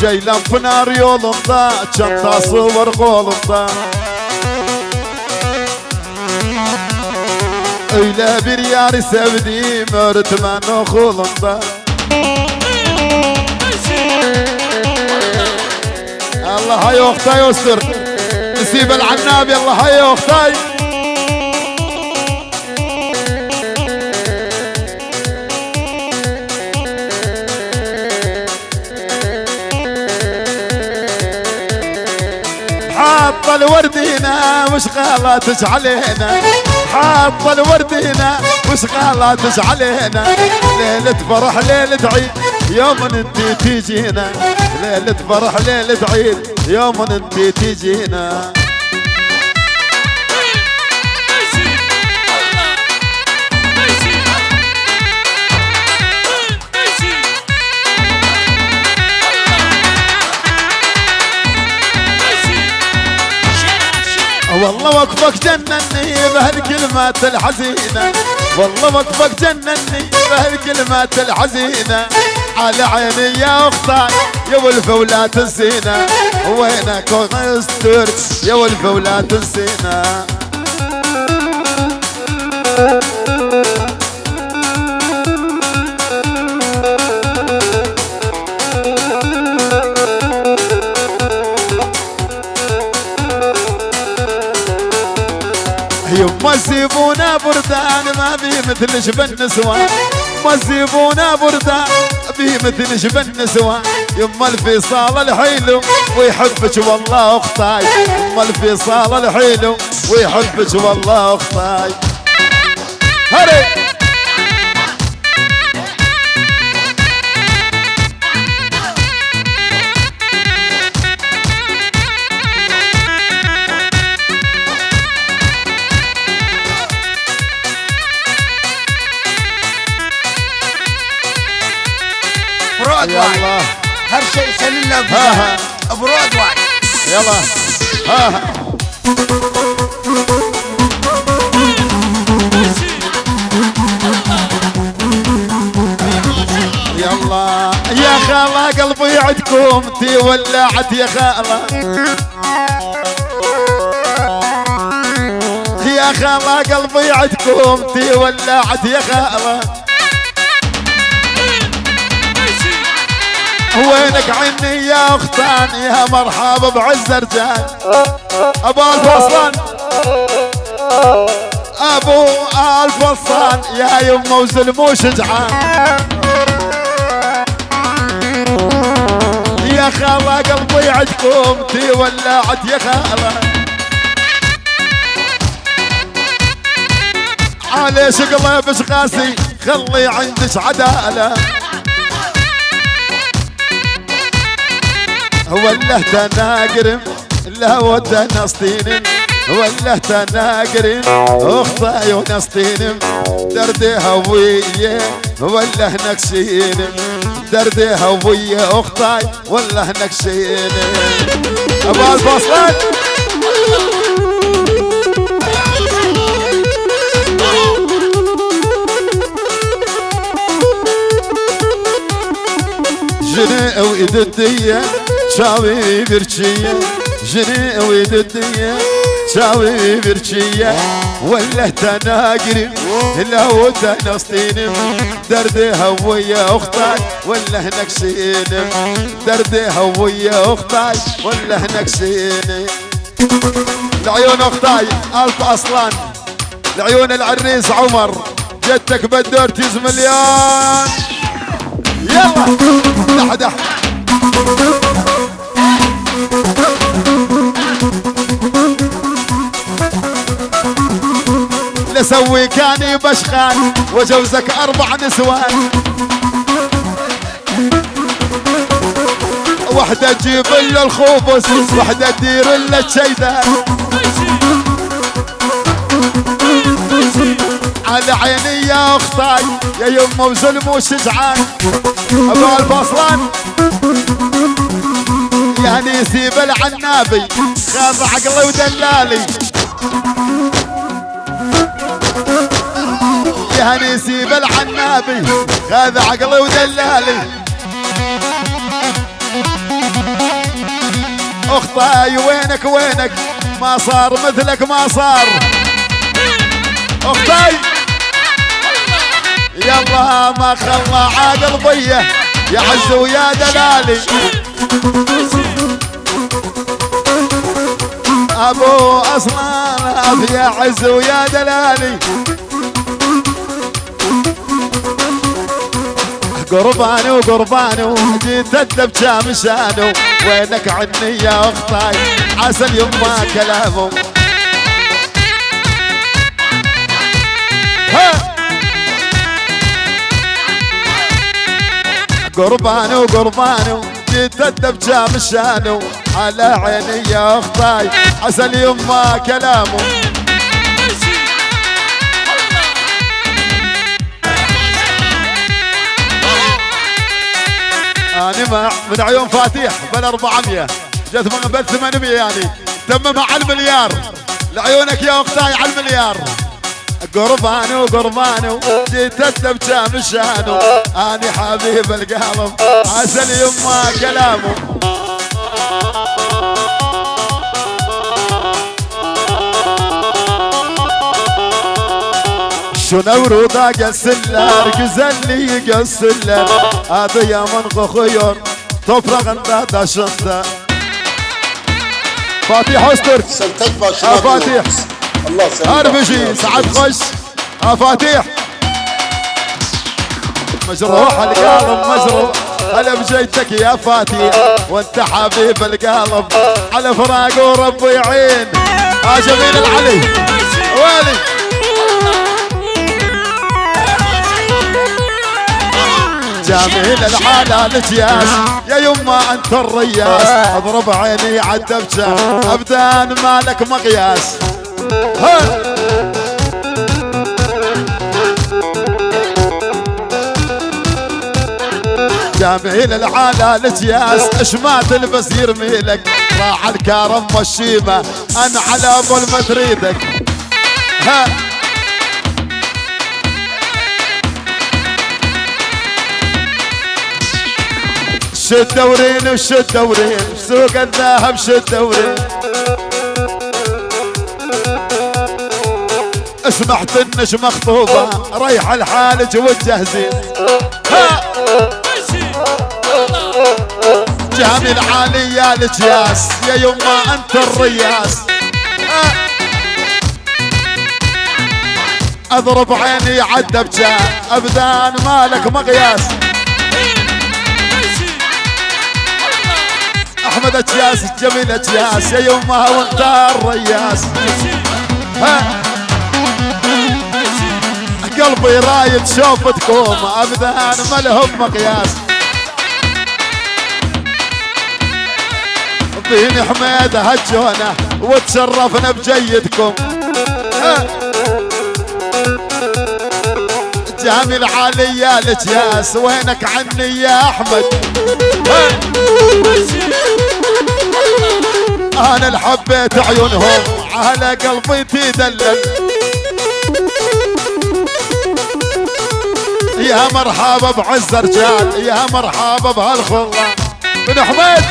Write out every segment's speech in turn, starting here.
Ceylan Pınar yolunda çantası var kolunda. Öyle bir yari sevdim öğretmen okulunda. الله هاي اختاي يستر نسيب العناب يلا هاي اختاي حاطه الوردينا مش غلطش علينا حاطه الوردينا مش غلطش علينا ليلة فرح ليلة عيد يوم انت تجينا ليلة فرح ليلة عيد يوم انت تجينا والله وقفك جنني بهالكلمات الحزينة والله وقفك جنني بهالكلمات الحزينة على عيني يا اختاي يا ولفة ولا تنسينا وينك وغستر يا ولفة ولا تنسينا يما سيبونا بردان ما بي مثل شبن نسوان ما سيبونا بردان بي مثل شبن نسوان يما الفيصال الحيلو ويحبك والله اختاي يما الفيصال الحيلو ويحبك والله اختاي هري يلا هر شيء سليل له برود واحد يلا ها يلا يا خالة قلبي عندكم تي ولعت يا خالة يا خالة قلبي عندكم تي ولعت يا خالة وينك عني يا اختان يا مرحبا بعز رجال ابو الفصلان ابو الفصلان يا يمه وزلمو شجعان يا خالة قلبي عندكم تي ولعت يا خالة علي شقلة بش قاسي خلي عندك عدالة وله تناقرم لا وده نسطينم وله تناقرم اخطاي ونسطينم دردي هوية وله نكشينم دردي هوية اخطاي وله نكشينم ابو الفصلان جني وإيد الدية شاوي برشية جني وإيد الدية شاوي برشية وله تناقرم لو تنسطينم دردي هوية اختاي وله نكسينم دردي هوية اختاي وله نكسينم العيون اختاي الف اصلان العيون العريس عمر جدك بدور تيز مليون يلا دح لسوي كاني بشخان وجوزك 4 نسوان وحدة تجيب له الخبز وحدة تدير له الشيدان على عيني يا اختاي يا يمه وزلم وشجعان ابو الفصلان يعني يسيب العنابي خاف عقلي ودلالي يعني يسيب العنابي خاف عقلي ودلالي اخطاي وينك وينك ما صار مثلك ما صار اخطاي يلا ما خلى عاقل ضيه يا عز ويا دلالي ابو اصناف يا عز ويا دلالي قربانو قربانو جيت الدبجة مشانو وينك عني يا اخطاي عسل يما كلامه قربانو قربانو جيت الدبجة مشانو على عيني يا اخطاي عسل يما كلامه انا من عيون فاتيح بل 400 جت من بل 800 يعني تممها على المليار لعيونك يا اختاي على المليار قربانو قربانو جيت الدبجة مشانو اني حبيب القلب عسل يما كلامه شنو رضا قسلر قزلي قسلر هذا يا من خير تفرغ انت داشنت فاتيح استر فاتيح الله سلام اربشي سعد خش فاتيح مجروح القلب مجروح هلا بجيتك يا فاتيح وانت حبيب القلب على فراق ورب يعين جميل العلي ويلي جميل الحلال جياس يا يما انت الرياس اضرب عيني عالدبجة ابدان مالك مقياس جميل الحلال جياس اش ما تلبس يرميلك راح الكرم والشيمة ان على ظلمة تريدك شد دورين وشد دورين سوق الذهب شد دورين اسمح تنش مخطوبة ريح الحالج والجهزين جامي العالي يا الجياس يا يما انت الرياس اضرب عيني عالدبجة ابدان مالك مقياس احمد اجياس جميل اجياس يا يما وانت الرياس قلبي رايد شوفتكم ابدان ما لهم مقياس بين حميد هجونا وتشرفنا بجيدكم جميل علي يا الجياس وينك عني يا احمد انا اللي حبيت عيونهم على قلبي تدلل يا مرحبا بعز رجال يا مرحبا بهالخلة بن حميد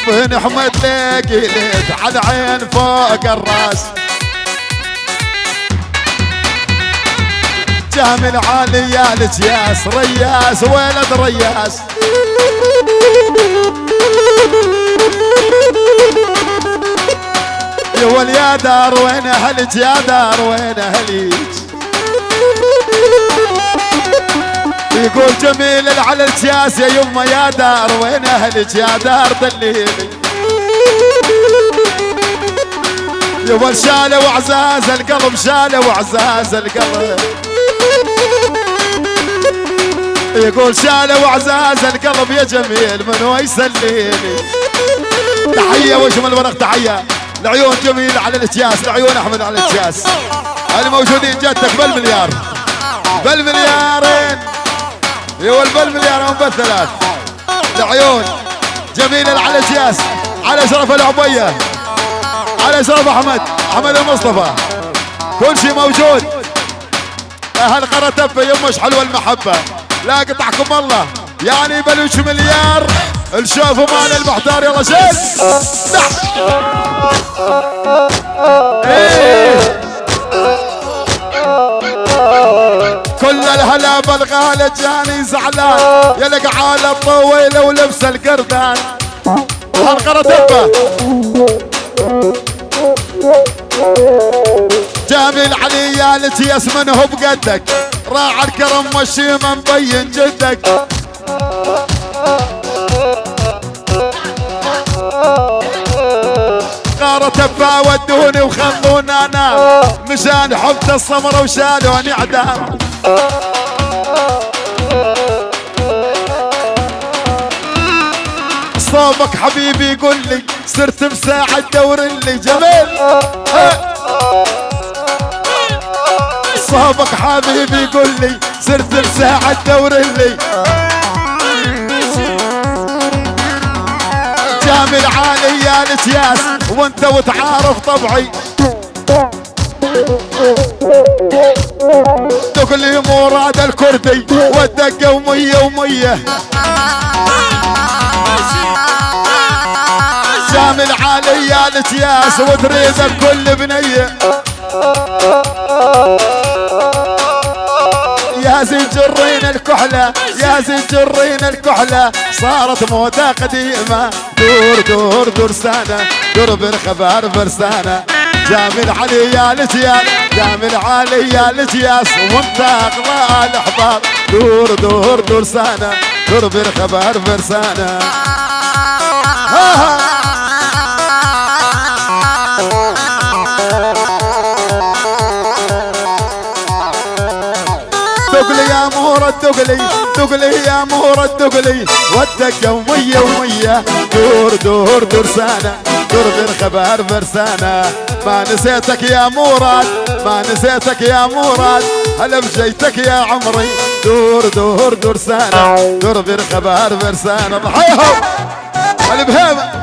بن حميد ليك ليت على عين فوق الراس جامل عالي يا الجياس رياس ولد رياس يقول يا دار وين اهلك يا دار وين اهلك يقول جميل على الجياس يا يما يا دار وين اهلك يا دار دليلي يقول شاله وعزاز القلب شاله وعزاز القلب يقول شاله وعزاز القلب يا جميل من هو يسليني تحيه وشمل ورق تحيه لعيون جميل على الاتياس لعيون احمد على الاتياس الموجودين جدك بالمليار بالمليارين يقول بالمليار بالثلاث لعيون جميل على الاتياس على شرف العبيه على شرف احمد المصطفى كل شيء موجود اهل قرى تبه يمش حلوه المحبه لا قطعكم الله يعني بلوش مليار الشوف مال المحتار يلا شيل. ايه كل الهلا بالغالة جاني زعلان يا القعالة الطويلة ولبس القردان هالقرة تبه جميل علي يا لتياس منه بقدك راعى الكرم والشيمة مبين جدك غارة تبا ودوني وخلوني انام مشان حبت الصمرة وشالوني اعدام صوبك حبيبي يقول لي صرت بساعة دور اللي جميل صوبك حبيبي يقول لي صرت بساعة دور اللي جامل عالي يا الاتياس وانت وتعارف طبعي دقلي مراد الكردي والدقة ومية ومية جامل عالي يا الاتياس وتريد الكل بنية يا زين جرين الكحلة يا زين جرين الكحلة صارت موتة قديمة دور دور دور سنة دور بالخبر فرسانة جامل علي يا الاتياس جامل علي يا الاتياس وانت اغلى الاحباب دور دور دور سنة دور بالخبر فرسانة دقلي يا مهور الدقلي دقلي يا مهور الدقلي والدقة ومية ومية دور دور دور سنة دور بالخبر فرسانة ما نسيتك يا مراد ما نسيتك يا مراد هلا بجيتك يا عمري دور دور دور سنة دور بالخبر فرسانة ضحيهم البهيمة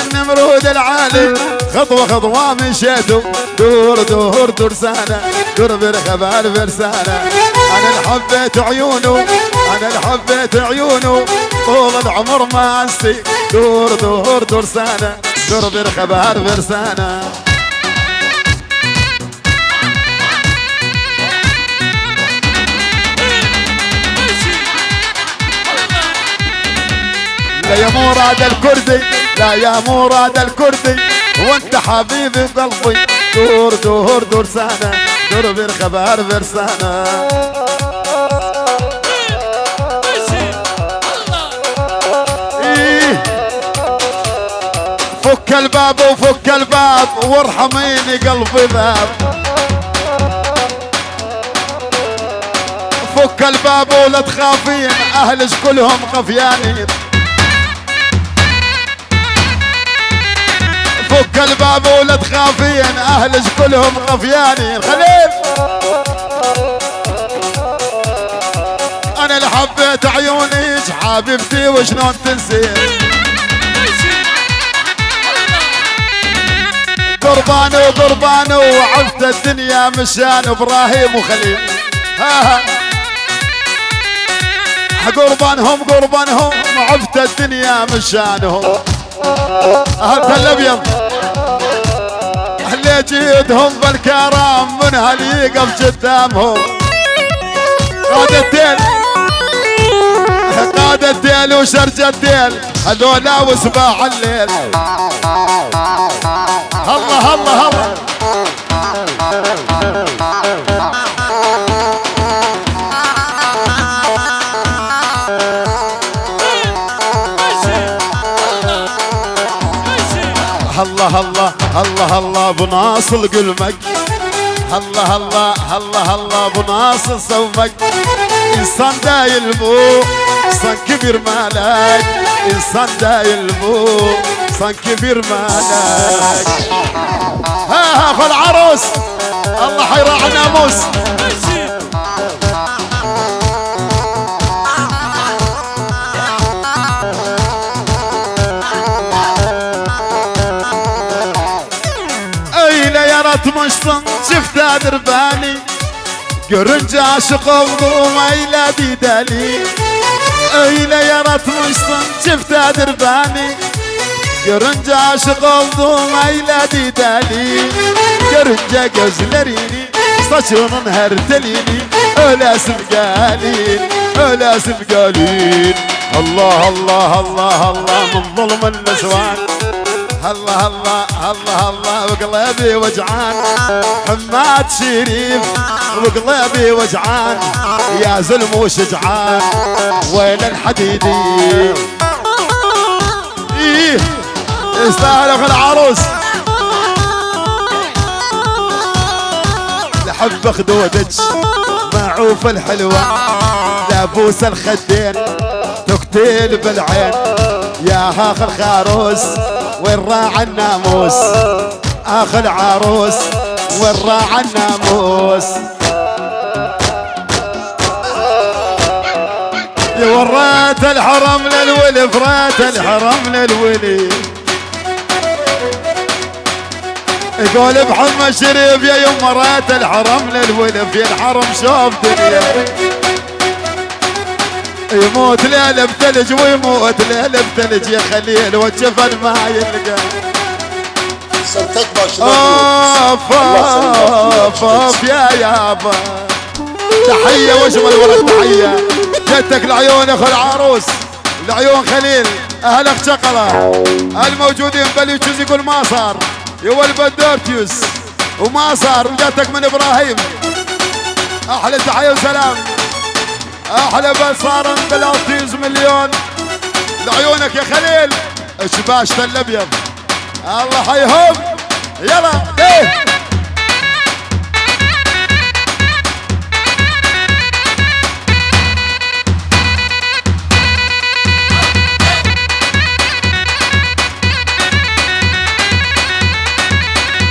النمرود العالي خطوة خطوة مشيتو دور دور دور سنة دور بالخبال فرسانة أنا اللي حبيت عيونه أنا اللي حبيت عيونه طول العمر ما أنسي دور دور دور سنة دور بالخبال فرسانة لا يا مراد الكردي لا يا مراد الكردي وانت حبيبي بقلبي دور دور دور سنة دور بالخبر فرسانة إيه فك الباب وفك الباب وارحميني قلبي ذاب فك الباب ولا تخافين اهلك كلهم خفيانين فك الباب ولا تخافين اهلك كلهم خفيانين خليل انا اللي حبيت عيونيك حبيبتي وشلون تنسين قربان وقربان وعفت الدنيا مشان ابراهيم وخليل ها قربانهم قربانهم عفت الدنيا مشانهم اهل الابيض اللي جيدهم بالكرام من هل يقف قدامهم قاد الديل قاد الديل وشرج الديل هذولا وسباع الليل الله الله الله الله الله الله الله بناصل قلمك الله الله الله الله بناصل صومك إنسان دايل بو إنسان كبير مالك، إنسان دايل بو إنسان كبير مالك. ها خذ عروس الله حيراعي الناموس. Öyle yaratmışsın çifte beni, görünce aşık oldum eyledi deli. Öyle yaratmışsın çiftedir beni, görünce aşık oldum eyledi deli. Görünce gözlerini, saçının her telini, ölesim gelin, ölesim gelin. Allah Allah Allah Allah من ظلم النسوان. الله الله الله الله وقلبي وجعان، حماد شريف وقلبي وجعان، يا زلم وشجعان وين الحديدي. ايه يستاهل اخو العروس. لحب خدودج معوف الحلوة، لابوس الخدين تقتيل بالعين. يا اخ الخاروس وين راعى الناموس، اخ العروس وين راعى الناموس. وريت الحرم للولي، فريت الحرم للولي. يقول بحمى شريف يا يما ريت الحرم للولي، في الحرم شوف دنيا. يموت ليلة بتلج ويموت ليلة بتلج يا خليل، والجفن ما يلقى. اوف اوف اوف يا يابا. تحية واجمل ولد تحية جدك العيون يا اخو العروس، العيون خليل، اهلك شقلة الموجودين بليتشوز يقول ما صار يولد بدورتيوس وما صار، وجدتك من ابراهيم. احلى تحية وسلام، احلى بصار بلوتيز مليون لعيونك يا خليل. شباشة الابيض الله حيهم. يلا ايه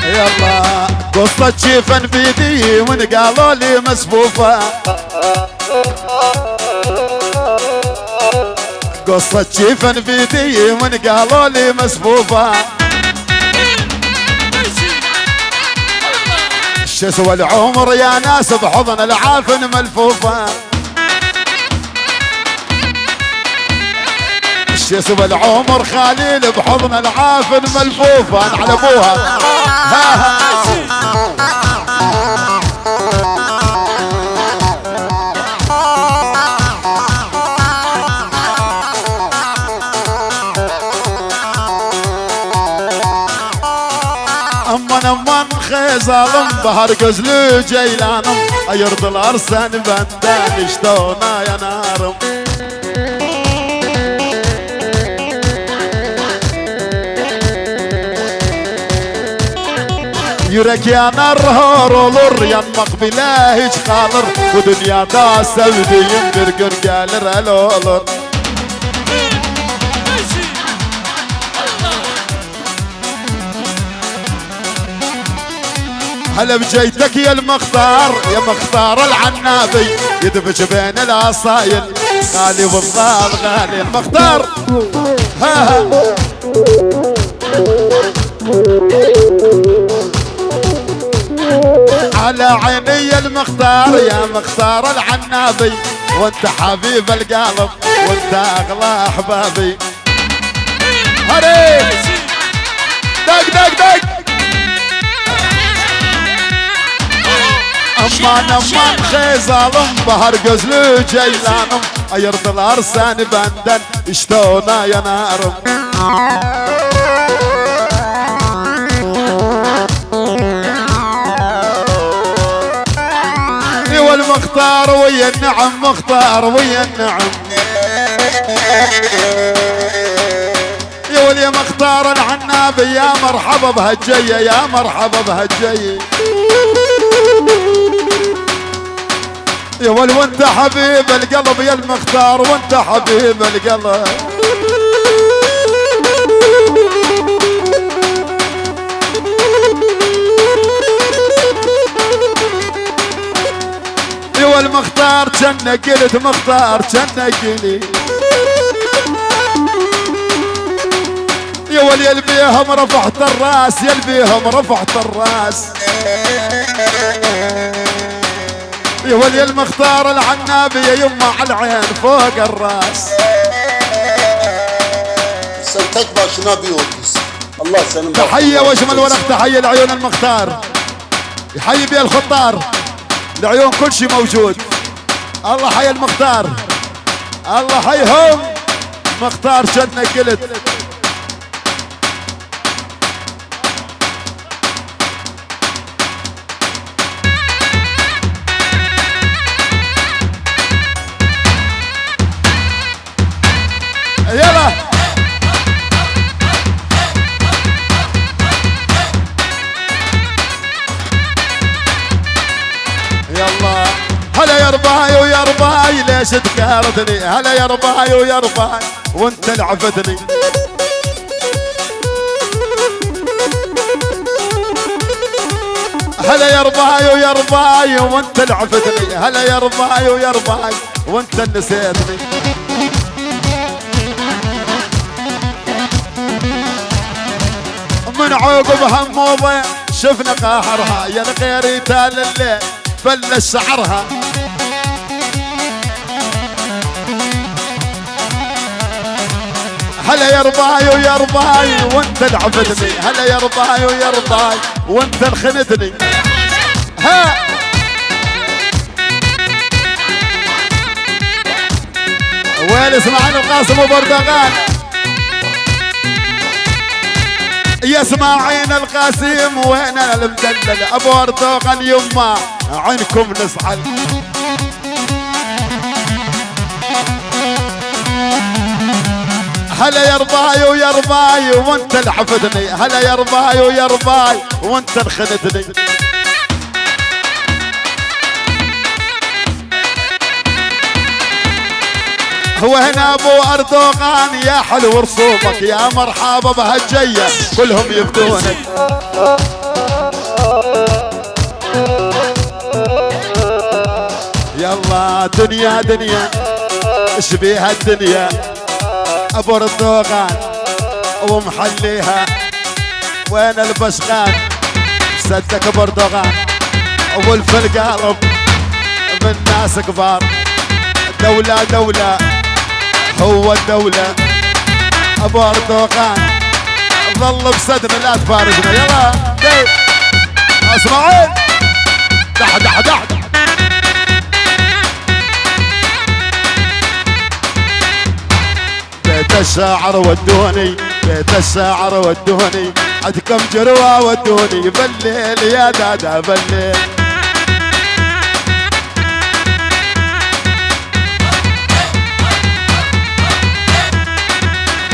يلا. قصة شيفن بيدي من قالوا لي مسفوفة، قصة شيفن بيدي من قالوا لي مسفوفة. شو سوى العمر يا ناس بحضن العافن ملفوفة. شو سوى العمر خليل بحضن العافن ملفوفة. على ابوها aman خيزالم بحر gözlü ceylanım ayırdılar seni benden işte ona yanarım. Yürek yanar hor olur, yanmak bile hiç kalır. Bu dünyada sevdiğim bir gün gelir el olur. هلا بجيتك يا المختار، يا مختار العنابي، يدبج بين الاصايل غالي والضال غالي المختار. ها على عيني المختار يا مختار العنابي، وانت حبيب القلب وانت اغلى احبابي. هري دق دق دق aman aman Xeyzalım bahar gözlü ceylanım, ayırdılar seni benden işte ona yanarım. والمختار ويا النعم مختار ويا النعم. يا ولي مختار العنابي يا مرحبا بهالجية يا مرحبا بهالجية. يا ول وانت حبيب القلب يا المختار، وانت حبيب القلب. يا ول مختار جنك قلت مختار جنك قلت. يا ول يلبيهم رفعت الراس يلبيهم رفعت الراس. يا ولي المختار العنابي يا يمه على العين فوق الراس. سنتك باشنابي ودس الله سلام. تحية واجمل ورق تحية لعيون المختار، يحيي بيه الخطار، العيون كل شيء موجود. الله حي المختار، الله حيهم مختار جنة قلت. يلا يلا هلا يا رباي ويا رباي ليش تكارتني، هلا يا رباي ويا رباي وانت لعفتني. هلا يا رباي ويا رباي وانت لعفتني، هلا يا رباي ويا رباي وانت نسيتني. من عقب هموضة شفنا قاهرها يا الغير تال الليل بلش شعرها. هلا يا رباي ويا رباي وانت لعفتني، هلا يا رباي ويا رباي وانت الخنتني. ها وين اسماعيل القاسم وبردغان يا اسماعيل القاسم وين المدلل ابو اردوغان يما عينكم نسعل. هلا يا رباي ويا رباي وانت لحفتني، هلا يا رباي ويا رباي وانت انخنتني. هو هنا ابو اردوغان يا حلو رسومك يا مرحبا بهالجية كلهم يفدونك. يلا دنيا دنيا ايش بيها الدنيا ابو اردوغان ومحليها وين البشغان صدق ابو اردوغان والف القلب من ناس كبار. دولة دولة هو الدولة ابو اردوغان ظل بصدر لا تفارقنا. يلا اسمعين دح دح دح بيت الشاعر ودوني بيت الشاعر ودوني عندكم جروة ودوني بالليل يا دادا بالليل.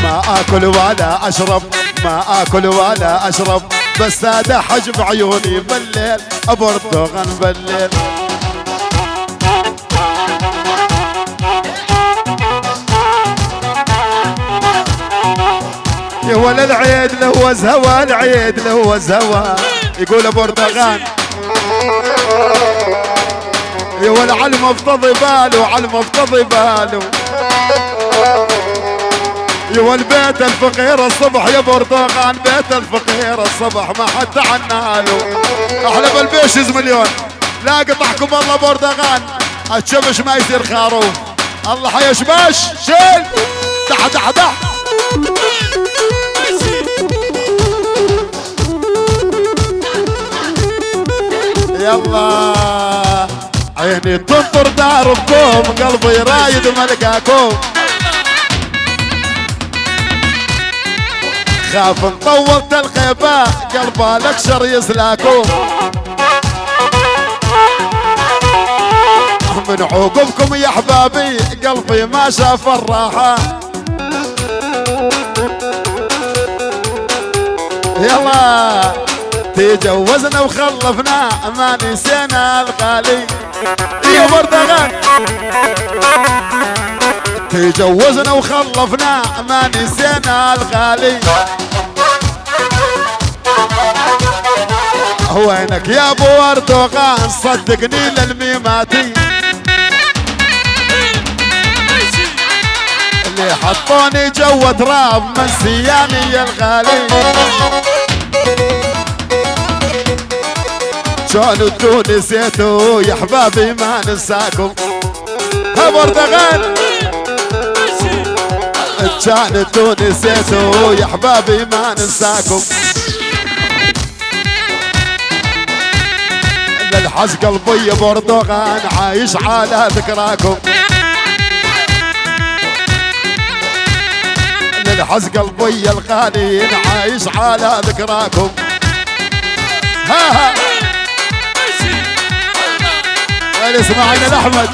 ما اكل ولا اشرب ما اكل ولا اشرب بس هذا حجب عيوني بالليل ابو اردوغان بالليل. يا ولا العيد لهوز هوا العيد لهوز هوا يقول ابو اردوغان. يا ولا على المفتضي باله على المفتضي باله. يا والبيت الفقير الصبح يا ابو اردوغان بيت الفقير الصبح ما حد عناله. احلى بالبيشز مليون لا قطعكم الله ابو اردوغان الشبش ما يصير خاروف. الله حيا شباش شيل دح دح دح. يلا عيني تنطر داركم قلبي رايد ملقاكم. خاف ان طولت الغيبة قلبه الاكشر يسلاكم. من عقوبكم يا احبابي قلبي ما شاف الراحة. يلا تجوزنا وخلفنا ما نسينا الغالي يا بردغان. تجوزنا وخلفنا ما نسينا الغالي. وينك يا ابو اردوغان صدقني للميماتي اللي حطوني جو تراب من سياني الغالي. شلون انتو نسيتوا يا حبابي ما ننساكم ها بردغان. كان انتو نسيتوا يا حبابي ما ننساكم. للحس قلبي بردغان عايش على ذكراكم. للحس قلبي الغالي عايش على ذكراكم. ها ها ونسمعنا لأحمد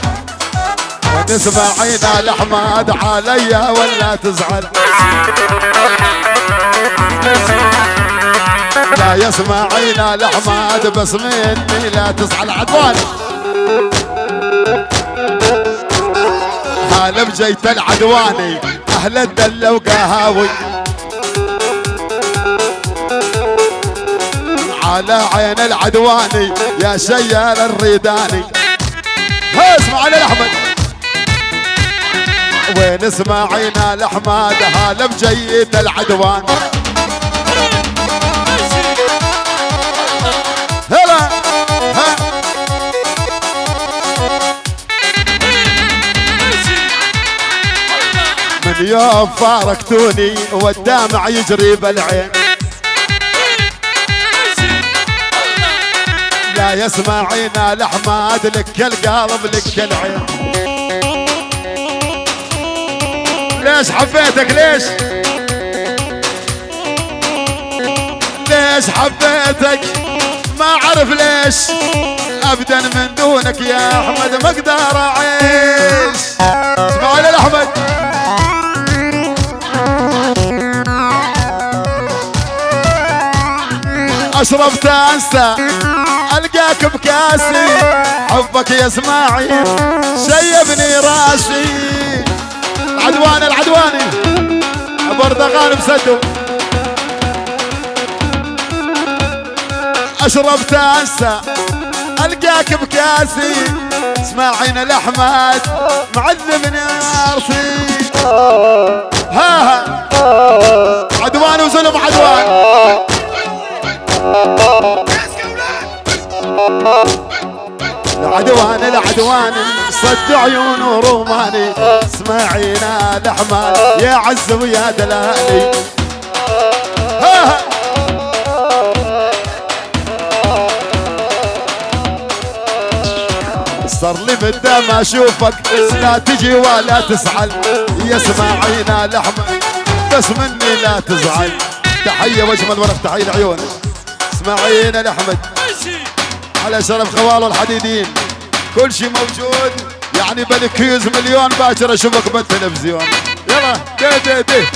ونسمعنا لأحمد عليا ولا تزعل. لا يسمعينا لأحمد بس مني لا تزعل. عدوان هلا بجيت العدواني أهل الدلة وقهاوي على عين العدواني يا شيال الريداني. ها اسمعنا لأحمد وين اسمعينا لأحمد هلا بجيت العدواني. هلا ها من يوم فارقتوني والدمع يجري بالعين. لا يسمعينا لأحمد لك القلب لك العين. ليش حبيتك ليش ليش حبيتك ما اعرف ليش ابدا من دونك يا احمد ما اقدر اعيش. اسمعوا لي احمد اشرب تنسى القاك بكاسي حبك يا اسماعي شيبني راسي. العدواني العدواني بردغان بسدو اشرب تنسى القاك بكاسي اسماعينا الاحمد معذبني ارسي. ها عدوان وزلم عدوان العدوان العدوان صد عيون روماني اسماعينا الاحمد يا عز ويا دلالي. ها صار لي مدة ما اشوفك لا تجي ولا تسعل يا اسماعينا الاحمد بس مني لا تزعل. تحية واجمل ورق تحية لعيونك اسماعينا الاحمد على شرف خواله الحديدين كل شي موجود يعني بالكيوز مليون باكر اشوفك بالتلفزيون. يلا دي دي دي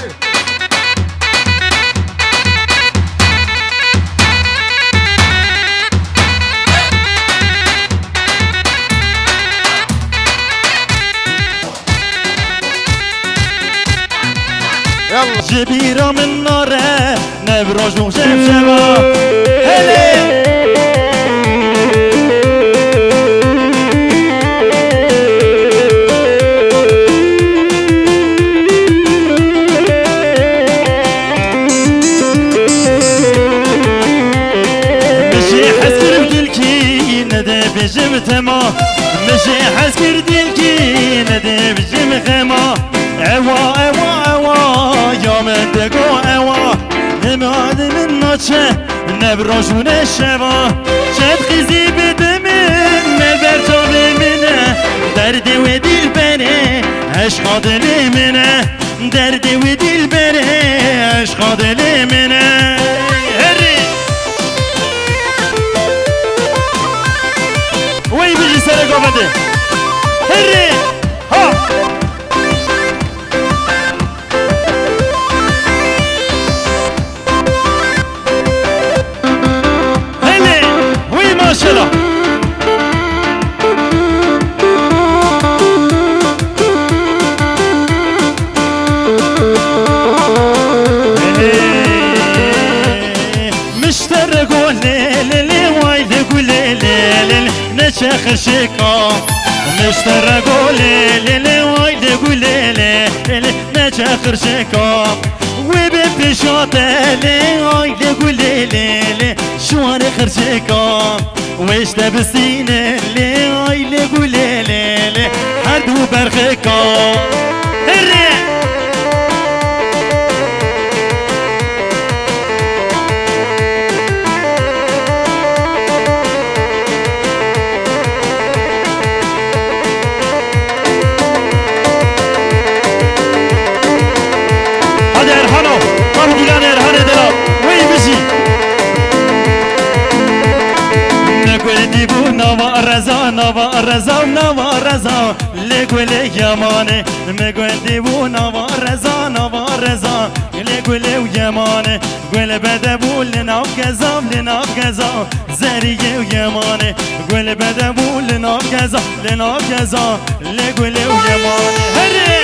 يلا جبيرة من ناره نبرج وشبشبة هلي مشي حسكر بدلكي ندى بجم تما مشي حسكر بدلكي ندى بجم خما عوا عوا عوا يا من دقو عوا هماد من ناچه نبراشون الشوا شد خیزی بده من مبرتا بمنه درد و دل بره عشقا دل منه درد و دل بره عشقا دل منه. هری وی بجی سر گفته هری ها نشخر شكا مشترى قولي ليلي وايلي قولي ليلي نشخر شكا وببشاطة لي وايلي قولي ليلي شوان خرشكا ويش تبسين اللي وايلي قولي ليلي حد وبرخكا نوا رزا لگل یمانه مگل دیو نوا رزا لگل یمانه گل بده بول لناف گزا زریه یمانه گل بده بول لناف گزا لگل یمانه هره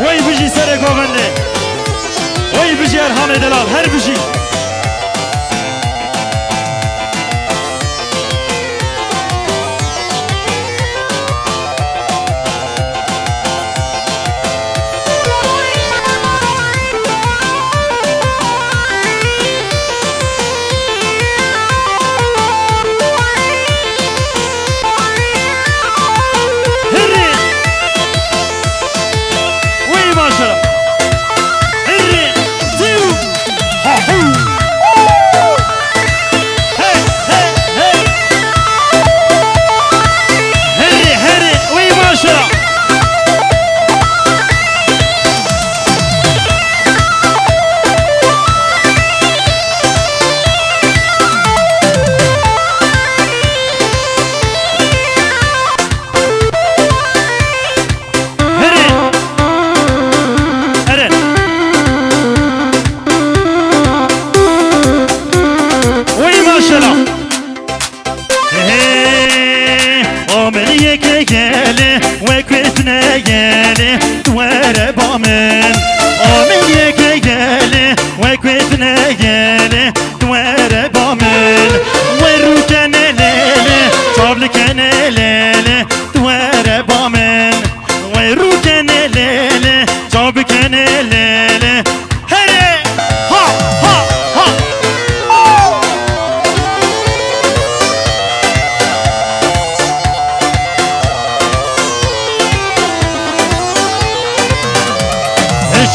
وای بجی سر گوونده وای بجی ارهام دلال هر بجی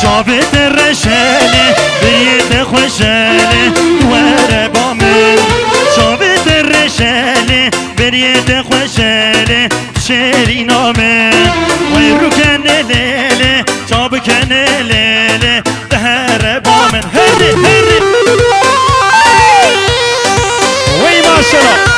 شابت الرشالة بريد خوشالة دوار بامن شابت الرشالة بريد خوشالة شيري نامن ويرو كان ليلة شاب كان ليلة دهر بامن هري هري وي ما شاء الله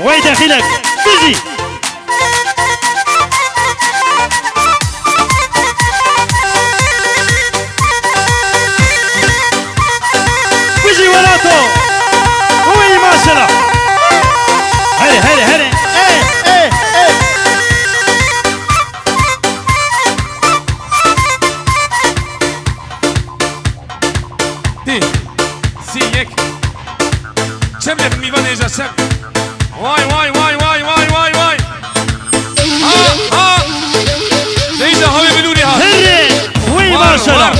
وي داخلك بيجي بيجي وراته وي ما شاء الله هري هري هري ايه ايه ايه دي سيك شملك ميوان اجا شم واي واي واي واي واي واي واي ها ها ليش هاوي بلوري ها هري وي ما شاء الله